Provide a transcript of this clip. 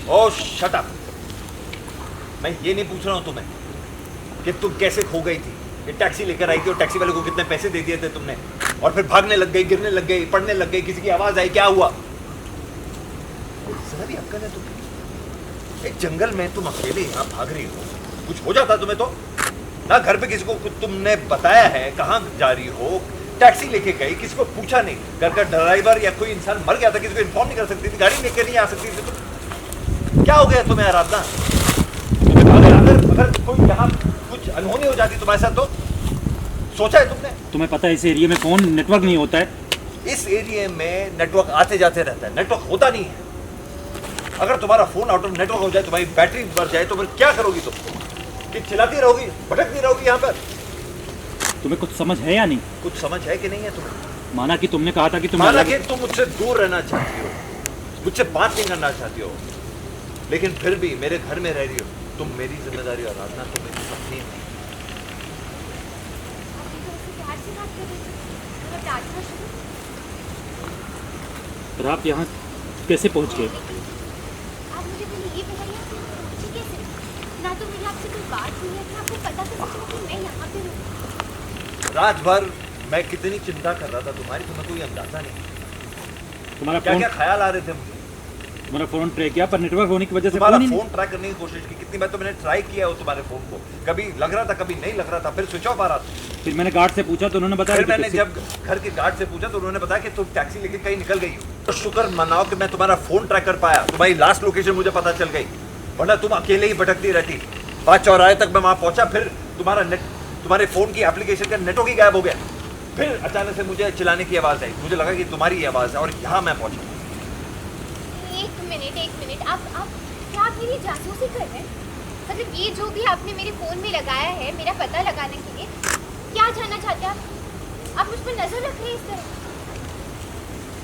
ओह shut up. मैं ये नहीं पूछ रहा हूँ तुम्हें कि तुम कैसे खो गई थी। ये टैक्सी लेकर आई थी और टैक्सी वाले को कितने पैसे दे दिए थे तुमने, और फिर भागने लग गई, गिरने लग गई, पड़ने लग गई, किसी की आवाज आई, क्या हुआ? जरा भी अक्कल है तुम्हें? एक जंगल में तुम अकेले यहाँ भाग रही हो, कुछ हो जाता तुम्हें तो ना। घर पे किसी को कुछ तुमने बताया है? कहाँ जा रही हो? टैक्सी लेके गई, किसी को पूछा नहीं? घर का ड्राइवर या कोई इंसान मर गया था, किसी को इन्फॉर्म नहीं कर सकती थी? गाड़ी लेके नहीं आ सकती थी तुम? क्या हो गया तुम्हें आराधना? अगर कोई यहाँ कुछ अनहोनी हो जाती तुम्हारे साथ तो सोचा है तुमने? तुम्हें पता है इस एरिया में फोन नेटवर्क नहीं होता है। इस एरिया में नेटवर्क आते जाते रहता है, नेटवर्क होता नहीं है। अगर तुम्हारा फोन आउट ऑफ नेटवर्क हो जाए, तुम्हारी बैटरी मर जाए, तो फिर क्या करोगी तुम? कि चिल्लाती रहोगी, भटकती रहोगी यहाँ पर? तुम्हें कुछ समझ है या नहीं? कुछ समझ है कि नहीं है तुम्हें? माना कि तुमने कहा था कि माना कि तुम मुझसे दूर रहना चाहती हो, मुझसे बात नहीं करना चाहती हो, लेकिन फिर भी मेरे घर में रह रही हो। तुम मेरी जिम्मेदारी और आराधना, तुम मेरी पत्नी नहीं। पर आप यहाँ कैसे पहुँच गए? आप मुझे पहले ये बताइए, आप यहाँ पहुंची कैसे? ना तो मेरी आपसे कोई बात हुई है, कि आपको पता कैसे चला कि मैं यहाँ पे हूँ? रात भर मैं कितनी चिंता कर रहा था तुम्हारी, तुम्हें कोई अंदाजा नहीं। तुम्हारा क्या फोन क्या ख्याल आ रहे थे मुझे? तुम्हारा फोन ट्रैक किया, पर नेटवर्क होने की वजह से तुम्हारा फोन ही नहीं। फोन ट्राई करने की कोशिश की, कितनी बार तो मैंने ट्राई किया हो तुम्हारे फोन को। कभी लग रहा था, कभी नहीं लग रहा था, फिर स्विच ऑफ आ रहा था। फिर मैंने गार्ड से पूछा तो उन्होंने बताया फिर कि मैंने किसी- जब घर के गार्ड से पूछा तो उन्होंने बताया कि तुम टैक्सी लेके कहीं निकल गई हो। तो शुक्र मनाओ कि मैं तुम्हारा फोन ट्रैक कर पाया, तुम्हारी लास्ट लोकेशन मुझे पता चल गई, वरना तुम अकेले ही भटकती रहती। 5 चौराहे तक मैं वहां पहुंचा, फिर तुम्हारे फोन की एप्लीकेशन का नेटवर्क ही गायब हो गया। फिर अचानक से मुझे चिल्लाने की आवाज आई, मुझे लगा कि तुम्हारी ही आवाज है, और यहाँ मैं पहुंचा। एक मिनट, आप क्या आप मेरी जासूसी कर रहे हैं? मतलब ये जो भी आपने मेरे फोन में लगाया है मेरा पता लगाने के लिए, क्या जानना चाहते हैं आप? आप मुझ पर नजर रख रहे हैं इस तरह?